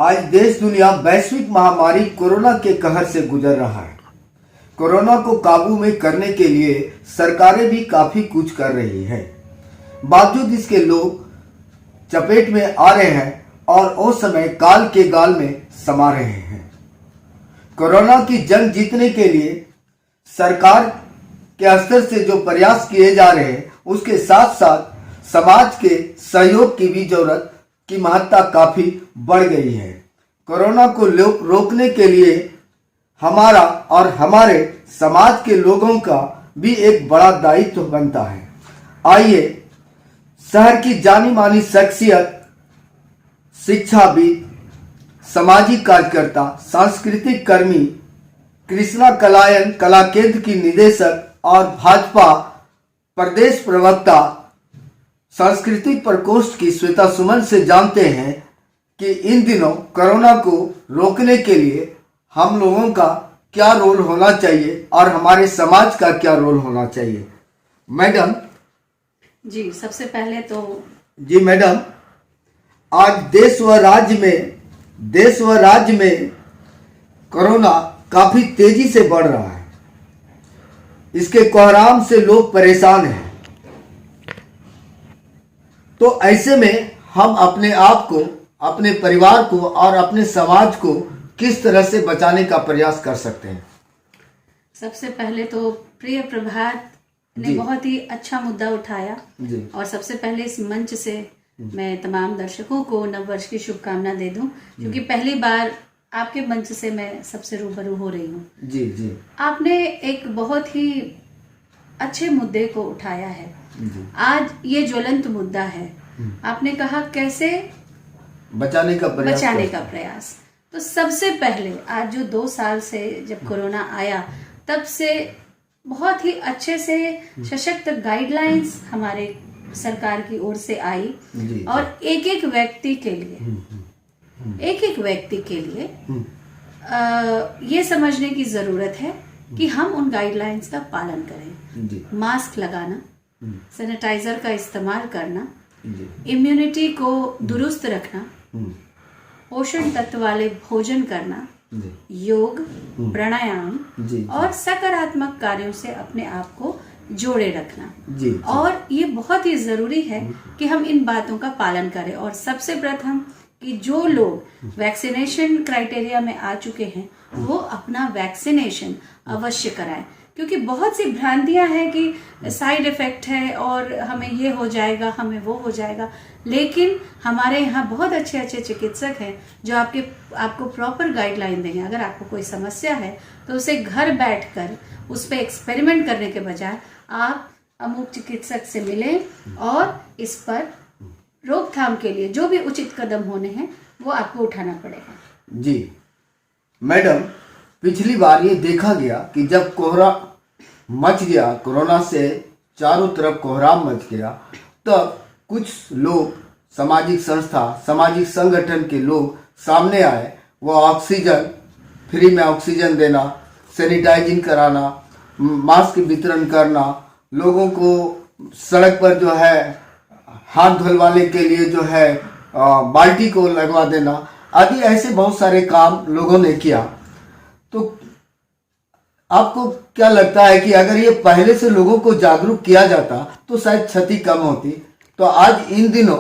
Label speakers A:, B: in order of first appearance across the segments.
A: आज देश दुनिया वैश्विक महामारी कोरोना के कहर से गुजर रहा है। कोरोना को काबू में करने के लिए सरकारें भी काफी कुछ कर रही हैं। बावजूद इसके लोग चपेट में आ रहे हैं और वो समय काल के गाल में समा रहे हैं। कोरोना की जंग जीतने के लिए सरकार के स्तर से जो प्रयास किए जा रहे हैं, उसके साथ साथ समाज के सहयोग की भी जरूरत की महत्ता काफी बढ़ गई है। कोरोना को रोकने के लिए हमारा और हमारे समाज के लोगों का भी एक बड़ा दायित्व बनता है। आइए शहर की जानी मानी शख्सियत, शिक्षाविद, सामाजिक कार्यकर्ता, सांस्कृतिक कर्मी, कृष्णा कलायन कला केंद्र की निदेशक और भाजपा प्रदेश प्रवक्ता सांस्कृतिक प्रकोष्ठ की श्वेता सुमन से जानते हैं कि इन दिनों कोरोना को रोकने के लिए हम लोगों का क्या रोल होना चाहिए और हमारे समाज का क्या रोल होना चाहिए। मैडम
B: जी, सबसे पहले तो
A: जी मैडम, आज देश व राज्य में कोरोना काफी तेजी से बढ़ रहा है। इसके कोहराम से लोग परेशान हैं। तो ऐसे में हम अपने आप को, अपने परिवार को और अपने समाज को किस तरह से बचाने का प्रयास कर सकते हैं?
B: सबसे पहले तो प्रिय प्रभात ने बहुत ही अच्छा मुद्दा उठाया
A: जी।
B: और सबसे पहले इस मंच से मैं तमाम दर्शकों को नववर्ष की शुभकामना दे दूं, क्योंकि पहली बार आपके मंच से मैं सबसे रूबरू हो रही हूँ।
A: जी जी।
B: आपने एक बहुत ही अच्छे मुद्दे को उठाया है। आज ये ज्वलंत मुद्दा है। आपने कहा कैसे
A: बचाने का
B: प्रयास। तो सबसे पहले आज जो 2 साल से जब कोरोना आया, तब से बहुत ही अच्छे से सशक्त गाइडलाइंस हमारे सरकार की ओर से आई और एक एक व्यक्ति के लिए ये समझने की जरूरत है कि हम उन गाइडलाइंस का पालन करें। मास्क लगाना, सैनिटाइजर का इस्तेमाल करना, इम्यूनिटी को दुरुस्त रखना, पोषण तत्व वाले भोजन करना, योग, प्राणायाम और सकारात्मक कार्यों से अपने आप को जोड़े रखना। और ये बहुत ही जरूरी है कि हम इन बातों का पालन करें। और सबसे प्रथम कि जो लोग वैक्सीनेशन क्राइटेरिया में आ चुके हैं, वो अपना वैक्सीनेशन अवश्य कराएं, क्योंकि बहुत सी भ्रांतियां हैं कि साइड इफेक्ट है और हमें ये हो जाएगा, हमें वो हो जाएगा। लेकिन हमारे यहाँ बहुत अच्छे अच्छे चिकित्सक हैं जो आपको प्रॉपर गाइडलाइन देंगे। अगर आपको कोई समस्या है तो उसे घर बैठकर उस पर एक्सपेरिमेंट करने के बजाय आप अमुक चिकित्सक से मिलें और इस पर रोकथाम के लिए जो भी उचित कदम होने हैं वो आपको उठाना पड़ेगा।
A: जी मैडम, पिछली बार ये देखा गया कि जब कोहरा मच गया, कोरोना से चारों तरफ कोहराम मच गया, तब कुछ लोग, सामाजिक संस्था, सामाजिक संगठन के लोग सामने आए। वो ऑक्सीजन, फ्री में ऑक्सीजन देना, सैनिटाइजिंग कराना, मास्क वितरण करना, लोगों को सड़क पर जो है हाथ धुलवाने के लिए जो है बाल्टी को लगवा देना आदि, ऐसे बहुत सारे काम लोगों ने किया। तो आपको क्या लगता है कि अगर ये पहले से लोगों को जागरूक किया जाता तो शायद क्षति कम होती? तो आज इन दिनों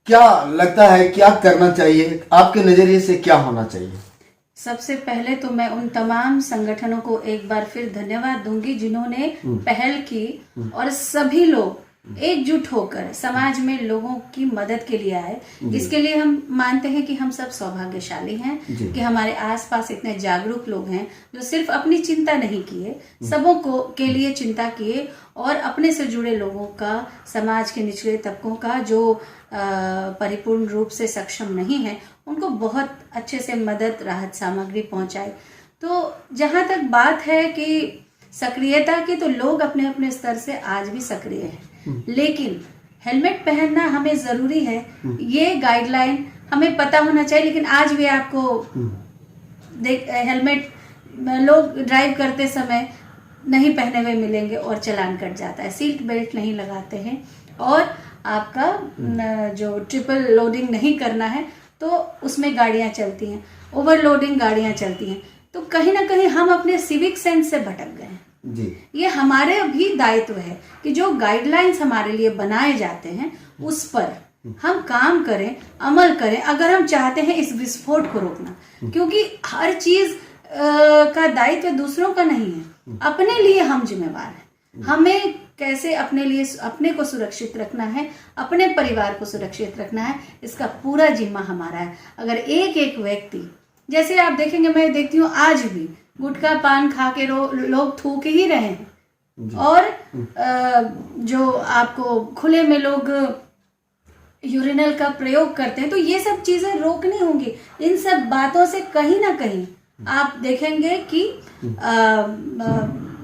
A: क्या लगता है, क्या करना चाहिए? आपके नजरिए से क्या होना चाहिए?
B: सबसे पहले तो मैं उन तमाम संगठनों को एक बार फिर धन्यवाद दूंगी जिन्होंने पहल की और सभी लोग एकजुट होकर समाज में लोगों की मदद के लिए आए। इसके लिए हम मानते हैं कि हम सब सौभाग्यशाली हैं कि हमारे आसपास इतने जागरूक लोग हैं जो सिर्फ अपनी चिंता नहीं किए, सबों को के लिए चिंता किए और अपने से जुड़े लोगों का, समाज के निचले तबकों का जो परिपूर्ण रूप से सक्षम नहीं है, उनको बहुत अच्छे से मदद, राहत सामग्री पहुंचाई। तो जहां तक बात है कि सक्रियता की, तो लोग अपने अपने स्तर से आज भी सक्रिय हैं, लेकिन हेलमेट पहनना हमें जरूरी है। ये गाइडलाइन हमें पता होना चाहिए। लेकिन आज भी आपको हेलमेट लोग ड्राइव करते समय नहीं पहने हुए मिलेंगे और चालान कट जाता है। सीट बेल्ट नहीं लगाते हैं और आपका जो ट्रिपल लोडिंग नहीं करना है तो उसमें गाड़ियां चलती हैं, ओवरलोडिंग गाड़ियां चलती हैं, तो कहीं ना कहीं हम अपने सिविक सेंस से भटक गए हैं
A: जी।
B: ये हमारे भी दायित्व है कि जो गाइडलाइंस हमारे लिए बनाए जाते हैं उस पर हम काम करें, अमल करें, अगर हम चाहते हैं इस विस्फोट को रोकना। क्योंकि हर चीज का दायित्व दूसरों का नहीं है, अपने लिए हम जिम्मेवार हैं। हमें कैसे अपने लिए अपने को सुरक्षित रखना है, अपने परिवार को सुरक्षित रखना है, इसका पूरा जिम्मा हमारा है। अगर एक एक व्यक्ति, जैसे आप देखेंगे, मैं देखती हूँ आज भी गुटखा पान खा के लोग थूक ही रहे हैं, और जो आपको खुले में लोग यूरिनल का प्रयोग करते हैं, तो ये सब चीजें रोकनी होंगी। इन सब बातों से कहीं ना कहीं आप देखेंगे कि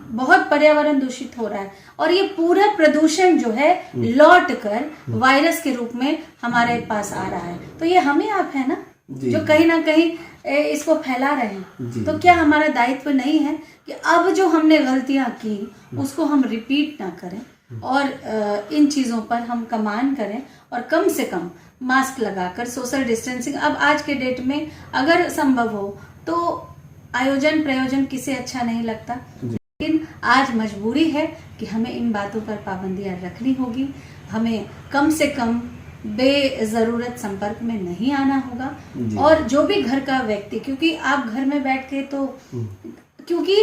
B: बहुत पर्यावरण दूषित हो रहा है, और ये पूरा प्रदूषण जो है लौट कर वायरस के रूप में हमारे पास आ रहा है। तो ये हमें आप है ना जो कहीं ना कहीं इसको फैला रहे हैं। तो क्या हमारा दायित्व नहीं है कि अब जो हमने गलतियां की उसको हम रिपीट ना करें, और इन चीजों पर हम कमान करें, और कम से कम मास्क लगाकर सोशल डिस्टेंसिंग, अब आज के डेट में अगर संभव हो तो आयोजन प्रयोजन किसे अच्छा नहीं लगता, लेकिन आज मजबूरी है कि हमें इन बातों पर पाबंदियां रखनी होगी। हमें कम से कम बेजरूरत संपर्क में नहीं आना होगा, और जो भी घर का व्यक्ति, क्योंकि आप घर में बैठ के तो, क्योंकि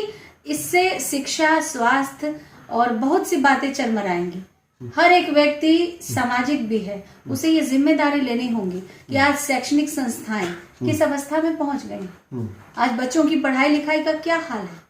B: इससे शिक्षा, स्वास्थ्य और बहुत सी बातें चरमराएंगी। हर एक व्यक्ति सामाजिक भी है, उसे ये जिम्मेदारी लेनी होगी कि आज शैक्षणिक संस्थाएं किस अवस्था में पहुंच गई, आज बच्चों की पढ़ाई लिखाई का क्या हाल है।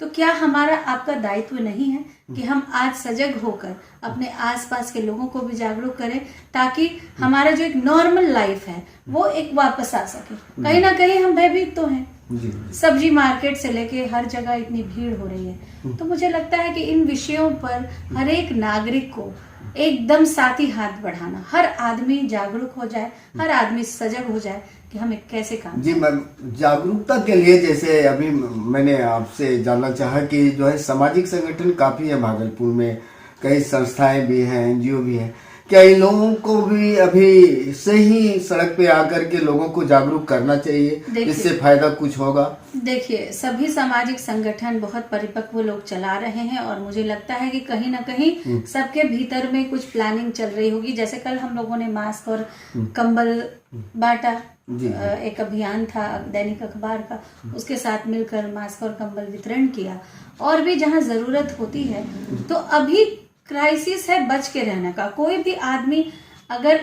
B: तो क्या हमारा आपका दायित्व नहीं है कि हम आज सजग होकर अपने आसपास के लोगों को भी जागरूक करें, ताकि हमारा जो एक नॉर्मल लाइफ है वो एक वापस आ सके। कहीं ना कहीं हम भयभीत तो हैं, सब्जी मार्केट से लेके हर जगह इतनी भीड़ हो रही है। तो मुझे लगता है कि इन विषयों पर हर एक नागरिक को एकदम साथी हाथ बढ़ाना, हर आदमी जागरूक हो जाए, हर आदमी सजग हो जाए कि हमें कैसे काम।
A: जी मैम, जागरूकता के लिए जैसे अभी मैंने आपसे जानना चाहा कि जो है सामाजिक संगठन काफी है भागलपुर में, कई संस्थाएं भी हैं, एनजीओ भी हैं, क्या इन लोगों को भी अभी से ही सड़क पे आकर के लोगों को जागरूक करना चाहिए, इससे फायदा कुछ होगा?
B: देखिए, सभी सामाजिक संगठन बहुत परिपक्व लोग चला रहे हैं, और मुझे लगता है कि कहीं ना कहीं सबके भीतर में कुछ प्लानिंग चल रही होगी। जैसे कल हम लोगों ने मास्क और कंबल बांटा, एक अभियान था दैनिक अखबार का, उसके साथ मिलकर मास्क और कंबल वितरण किया। और भी जहां जरूरत होती है, तो अभी क्राइसिस है बच के रहने का। कोई भी आदमी अगर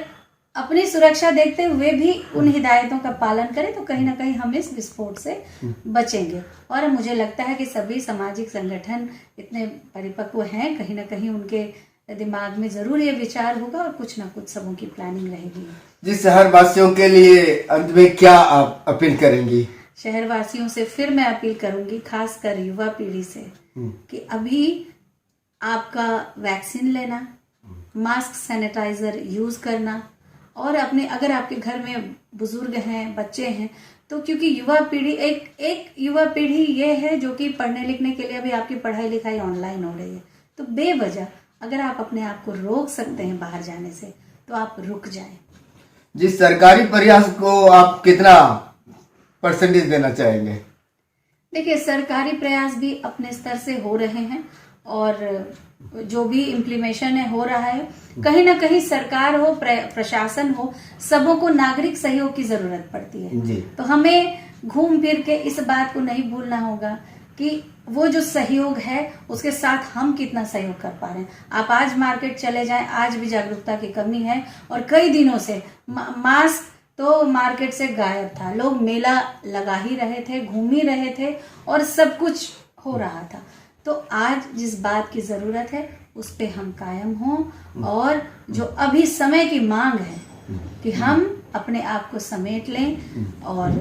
B: अपनी सुरक्षा देखते हुए भी उन हिदायतों का पालन करे तो कहीं ना कहीं हम इस विस्फोट से बचेंगे। और मुझे लगता है कि सभी सामाजिक संगठन इतने परिपक्व हैं, कहीं ना कहीं उनके दिमाग में जरूर ये विचार होगा, और कुछ ना कुछ सबों की प्लानिंग रहेगी।
A: जी, शहरवासियों के लिए अंत में क्या आप अपील करेंगी?
B: शहरवासियों से फिर मैं अपील करूंगी, खासकर युवा पीढ़ी से, कि अभी आपका वैक्सीन लेना, मास्क सैनिटाइजर यूज करना, और अपने अगर आपके घर में बुजुर्ग हैं, बच्चे हैं, तो क्योंकि युवा पीढ़ी एक युवा पीढ़ी ये है जो कि पढ़ने लिखने के लिए अभी आपकी पढ़ाई लिखाई ऑनलाइन हो रही है, तो बेवजह अगर आप अपने आप को रोक सकते हैं बाहर जाने से तो आप रुक जाएं।
A: जिस सरकारी प्रयास को आप कितना परसेंटेज देना चाहेंगे?
B: देखिए, सरकारी प्रयास भी अपने स्तर से हो रहे हैं, और जो भी इम्प्लीमेशन है हो रहा है। कहीं ना कहीं सरकार हो, प्रशासन हो, सबों को नागरिक सहयोग की जरूरत पड़ती है
A: जी।
B: तो हमें घूम फिर के इस बात को नहीं भूलना होगा कि वो जो सहयोग है उसके साथ हम कितना सहयोग कर पा रहे हैं। आप आज मार्केट चले जाएं, आज भी जागरूकता की कमी है, और कई दिनों से मास्क तो मार्केट से गायब था, लोग मेला लगा ही रहे थे, घूम ही रहे थे, और सब कुछ हो रहा था। तो आज जिस बात की जरूरत है उस पे हम कायम हों, और जो अभी समय की मांग है कि हम अपने आप को समेट लें और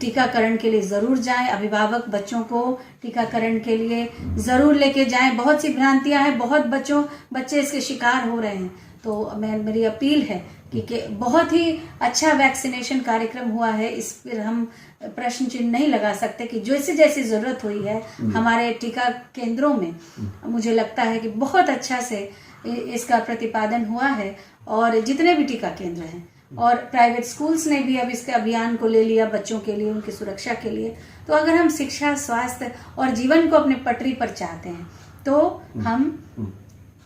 B: टीकाकरण के लिए जरूर जाएं। अभिभावक बच्चों को टीकाकरण के लिए जरूर लेके जाएं। बहुत सी भ्रांतियां हैं, बहुत बच्चे इसके शिकार हो रहे हैं। तो मेरी अपील है कि बहुत ही अच्छा वैक्सीनेशन कार्यक्रम हुआ है, इस पर हम प्रश्न चिन्ह नहीं लगा सकते कि जैसे जैसी जरूरत हुई है हमारे टीका केंद्रों में, मुझे लगता है कि बहुत अच्छा से इसका प्रतिपादन हुआ है, और जितने भी टीका केंद्र हैं और प्राइवेट स्कूल्स ने भी अब इसके अभियान को ले लिया बच्चों के लिए, उनकी सुरक्षा के लिए। तो अगर हम शिक्षा, स्वास्थ्य और जीवन को अपने पटरी पर चाहते हैं तो हम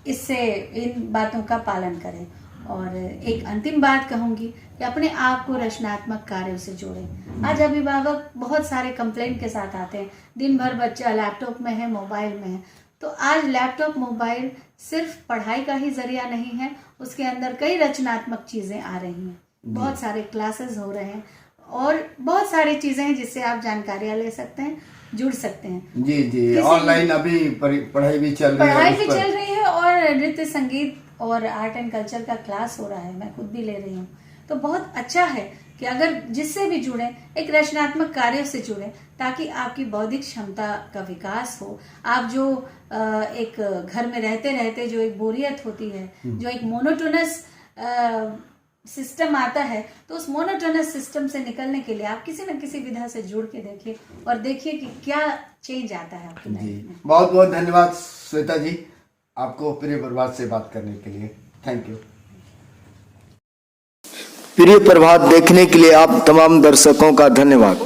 B: इससे इन बातों का पालन करें। और एक अंतिम बात कहूंगी कि अपने आप को रचनात्मक कार्यों से जोड़ें। आज अभिभावक बहुत सारे कंप्लेंट के साथ आते हैं, दिन भर बच्चा लैपटॉप में है, मोबाइल में है। तो आज लैपटॉप, मोबाइल सिर्फ पढ़ाई का ही जरिया नहीं है, उसके अंदर कई रचनात्मक चीजें आ रही हैं, बहुत सारे क्लासेस हो रहे हैं और बहुत सारी चीजें हैं जिससे आप जानकारियां ले सकते हैं, जुड़ सकते हैं।
A: जी जी, ऑनलाइन अभी पढ़ाई भी चल
B: रही है और नृत्य, संगीत और आर्ट एंड कल्चर का क्लास हो रहा है, मैं खुद भी ले रही हूँ। तो बहुत अच्छा है कि अगर जिससे भी जुड़े, एक रचनात्मक कार्यों से जुड़े, ताकि आपकी बौद्धिक क्षमता का विकास हो। आप जो एक घर में रहते रहते जो एक बोरियत होती है, जो एक मोनोटोनस सिस्टम आता है, तो उस मोनोटोनस सिस्टम से निकलने के लिए आप किसी न किसी विधा से जुड़ के देखिए और देखिए कि क्या चेंज आता है आपकी लाइफ में।
A: बहुत बहुत धन्यवाद श्वेता जी, आपको प्रिय प्रभात से बात करने के लिए। Thank you.
C: प्रिय प्रभात देखने के लिए आप तमाम दर्शकों का धन्यवाद।